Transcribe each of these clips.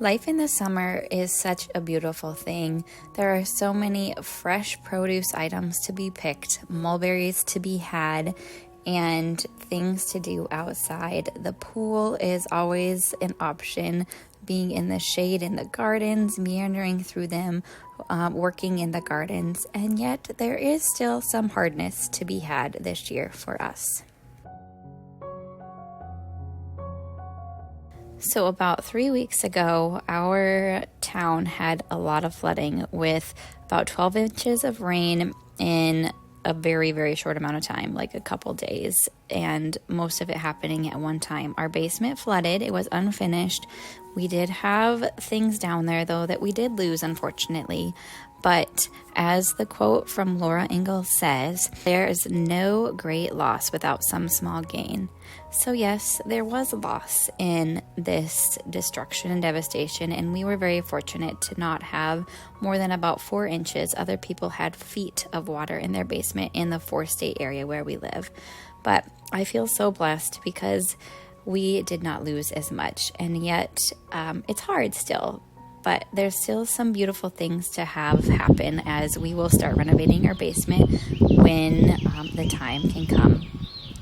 Life in the summer is such a beautiful thing. There are so many fresh produce items to be picked, mulberries to be had, and things to do outside. The pool is always an option, being in the shade in the gardens, meandering through them, working in the gardens, and yet there is still some hardness to be had this year for us. So about 3 weeks ago, our town had a lot of flooding with about 12 inches of rain in a very, very short amount of time, like a couple days, and most of it happening at one time. Our basement flooded. It was unfinished. We did have things down there, though, that we did lose, unfortunately. But as the quote from Laura Ingalls says, there is no great loss without some small gain. So yes, there was a loss in this destruction and devastation, and we were very fortunate to not have more than about 4 inches. Other people had feet of water in their basement in the 4-state area where we live. But I feel so blessed because we did not lose as much, and yet it's hard still. But there's still some beautiful things to have happen as we will start renovating our basement when the time can come.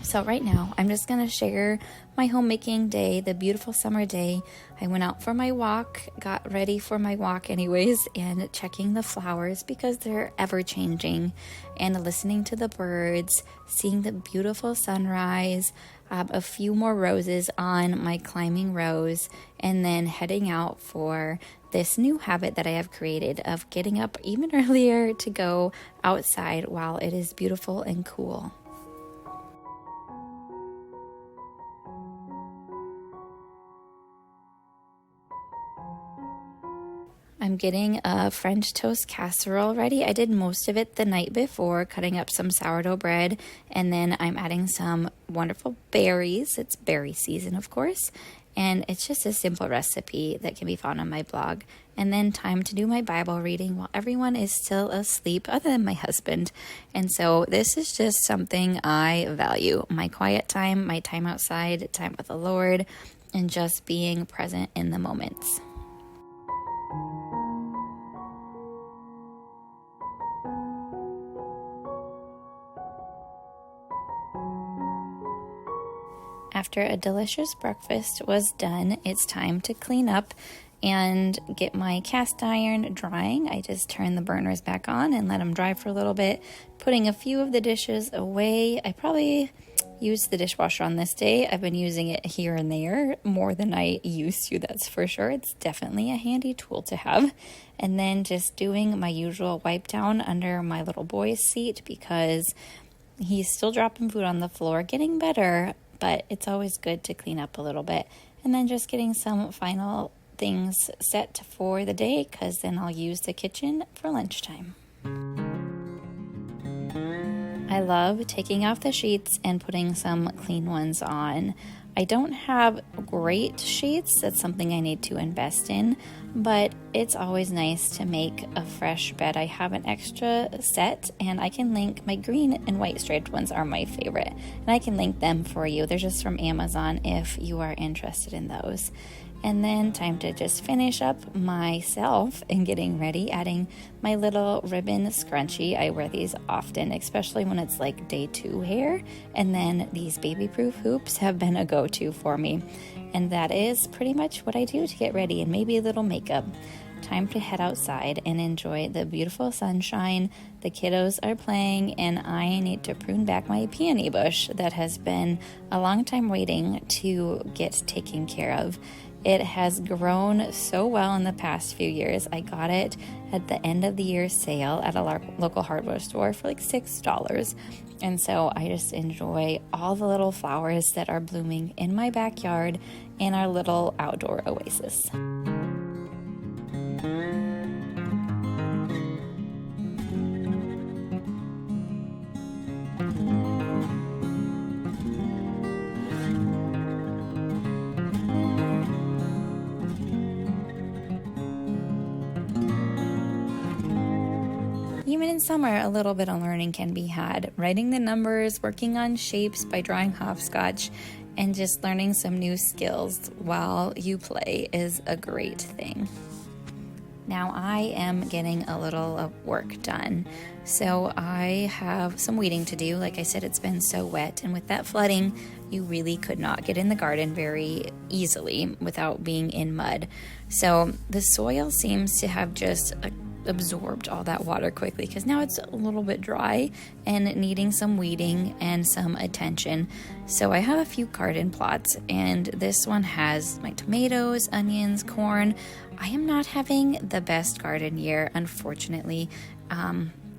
So right now, I'm just going to share my homemaking day, the beautiful summer day. I went out for my walk, got ready for my walk anyways, and checking the flowers because they're ever changing, and listening to the birds, seeing the beautiful sunrise, a few more roses on my climbing rose, and then heading out for this new habit that I have created of getting up even earlier to go outside while it is beautiful and cool. I'm getting a French toast casserole ready. I did most of it the night before, cutting up some sourdough bread, and then I'm adding some wonderful berries. It's berry season, of course, and it's just a simple recipe that can be found on my blog. And then time to do my Bible reading while everyone is still asleep, other than my husband. And so this is just something I value. My quiet time, my time outside, time with the Lord, and just being present in the moments. After a delicious breakfast was done, it's time to clean up and get my cast iron drying. I just turn the burners back on and let them dry for a little bit, putting a few of the dishes away. I probably used the dishwasher on this day. I've been using it here and there more than I used to, that's for sure. It's definitely a handy tool to have. And then just doing my usual wipe down under my little boy's seat because he's still dropping food on the floor, getting better, but it's always good to clean up a little bit. And then just getting some final things set for the day, because then I'll use the kitchen for lunchtime. I love taking off the sheets and putting some clean ones on. I don't have great sheets. That's something I need to invest in, but it's always nice to make a fresh bed. I have an extra set, and I can link my green and white striped ones are my favorite, and I can link them for you. They're just from Amazon if you are interested in those. And then time to just finish up myself and getting ready, adding my little ribbon scrunchie. I wear these often, especially when it's like day 2 hair. And then these baby-proof hoops have been a go-to for me. And that is pretty much what I do to get ready, and maybe a little makeup. Time to head outside and enjoy the beautiful sunshine. The kiddos are playing, and I need to prune back my peony bush that has been a long time waiting to get taken care of. It has grown so well in the past few years. I got it at the end of the year sale at a local hardware store for like $6. And so I just enjoy all the little flowers that are blooming in my backyard in our little outdoor oasis. Even in summer, a little bit of learning can be had. Writing the numbers, working on shapes by drawing hopscotch, and just learning some new skills while you play is a great thing. Now I am getting a little of work done, so I have some weeding to do. Like I said, it's been so wet, and with that flooding, you really could not get in the garden very easily without being in mud. So the soil seems to have just absorbed all that water quickly, because now it's a little bit dry and needing some weeding and some attention. So I have a few garden plots, and this one has my tomatoes, onions, corn. I am not having the best garden year, unfortunately.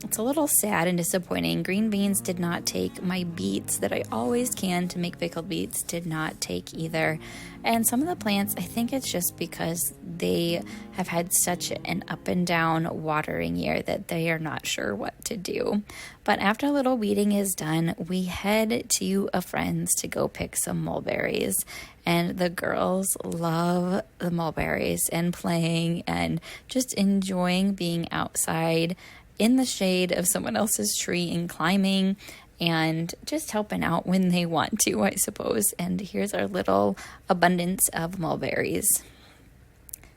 It's a little sad and disappointing. Green beans did not take. My beets that I always can to make pickled beets did not take either. And some of the plants, I think it's just because they have had such an up and down watering year that they are not sure what to do. But after a little weeding is done, we head to a friend's to go pick some mulberries. And the girls love the mulberries and playing and just enjoying being outside in the shade of someone else's tree and climbing and just helping out when they want to, I suppose. And here's our little abundance of mulberries.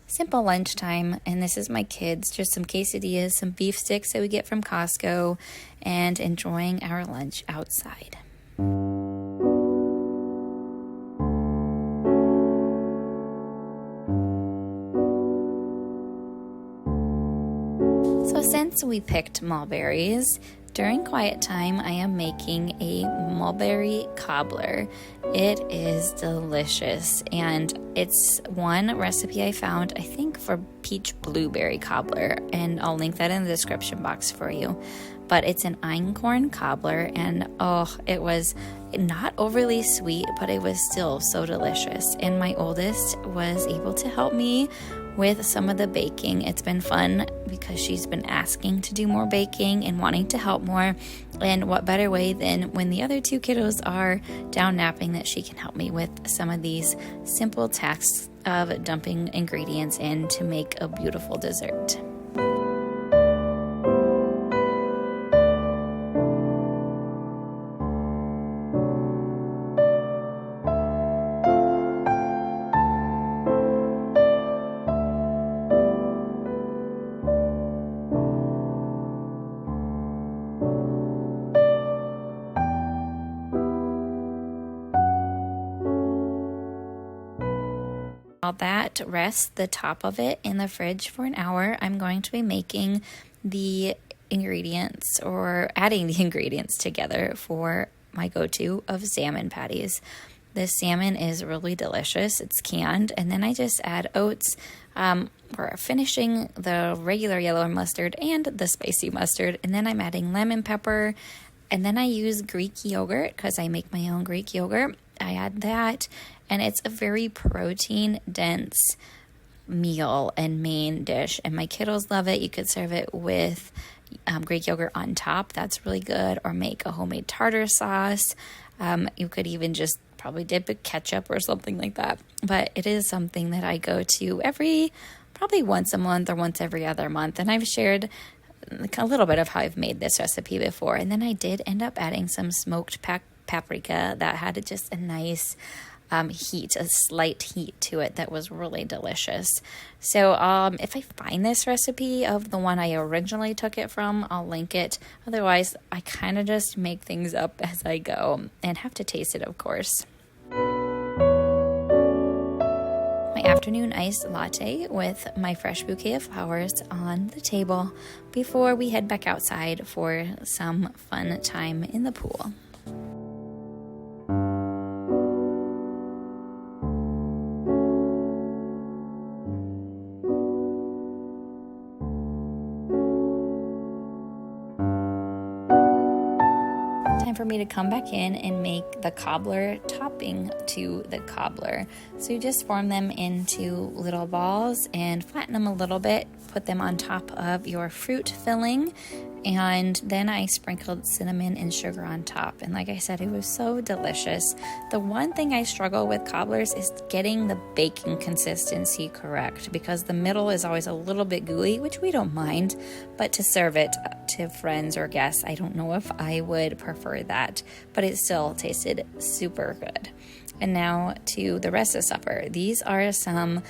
Simple lunchtime, and this is my kids, just some quesadillas, some beef sticks that we get from Costco, and enjoying our lunch outside. So since we picked mulberries, during quiet time, I am making a mulberry cobbler. It is delicious, and it's one recipe I found, I think, for peach blueberry cobbler, and I'll link that in the description box for you. But it's an einkorn cobbler, and it was not overly sweet, but it was still so delicious. And my oldest was able to help me with some of the baking. It's been fun because she's been asking to do more baking and wanting to help more. And what better way than when the other two kiddos are down napping that she can help me with some of these simple tasks of dumping ingredients in to make a beautiful dessert. While that rests the top of it in the fridge for an hour, I'm going to be making the ingredients or adding the ingredients together for my go-to of salmon patties. This salmon is really delicious. It's canned, and then I just add oats. We're finishing the regular yellow mustard and the spicy mustard, and then I'm adding lemon pepper, and then I use Greek yogurt because I make my own Greek yogurt. I add that, and it's a very protein-dense meal and main dish, and my kiddos love it. You could serve it with Greek yogurt on top. That's really good, or make a homemade tartar sauce. You could even just probably dip a ketchup or something like that, but it is something that I go to probably once a month or once every other month, and I've shared a little bit of how I've made this recipe before. And then I did end up adding some smoked paprika that had just a nice heat, a slight heat to it that was really delicious. So if I find this recipe of the one I originally took it from, I'll link it. Otherwise, I kind of just make things up as I go and have to taste it, of course. My afternoon iced latte with my fresh bouquet of flowers on the table before we head back outside for some fun time in the pool. For me to come back in and make the cobbler topping to the cobbler. So you just form them into little balls and flatten them a little bit, put them on top of your fruit filling, and then I sprinkled cinnamon and sugar on top. And like I said, it was so delicious. The one thing I struggle with cobblers is getting the baking consistency correct, because the middle is always a little bit gooey, which we don't mind, but to serve it to friends or guests, I don't know if I would prefer that, but it still tasted super good. And now to the rest of supper. These are some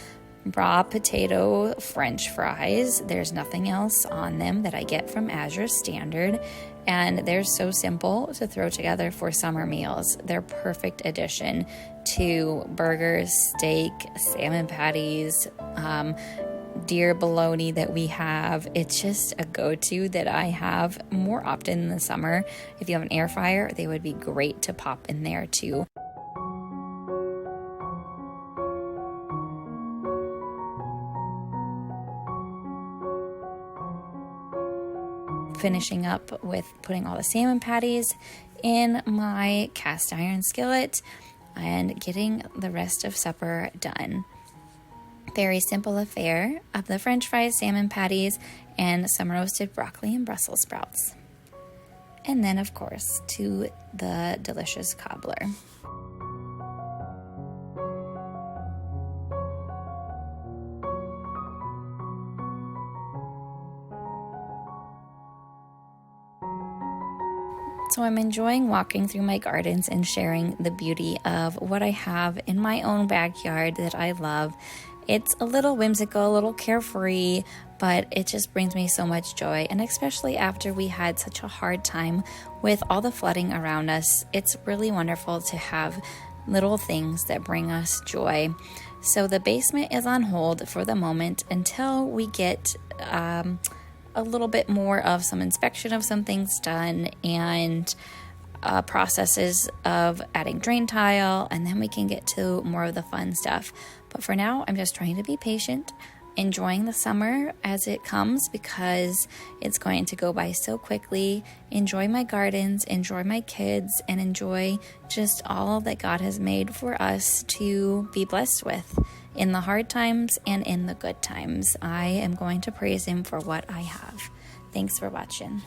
raw potato French fries. There's nothing else on them that I get from Azure standard, and they're so simple to throw together for summer meals. They're perfect addition to burgers, steak, salmon patties, deer bologna that we have. It's just a go-to that I have more often in the summer. If you have an air fryer, they would be great to pop in there too. Finishing up with putting all the salmon patties in my cast iron skillet and getting the rest of supper done. Very simple affair of the French fries, salmon patties, and some roasted broccoli and Brussels sprouts. And then, of course, to the delicious cobbler. So I'm enjoying walking through my gardens and sharing the beauty of what I have in my own backyard that I love. It's a little whimsical, a little carefree, but it just brings me so much joy. And especially after we had such a hard time with all the flooding around us, it's really wonderful to have little things that bring us joy. So the basement is on hold for the moment until we get a little bit more of some inspection of some things done and processes of adding drain tile, and then we can get to more of the fun stuff. But for now, I'm just trying to be patient, enjoying the summer as it comes because it's going to go by so quickly. Enjoy my gardens, enjoy my kids, and enjoy just all that God has made for us to be blessed with. In the hard times and in the good times, I am going to praise Him for what I have. Thanks for watching.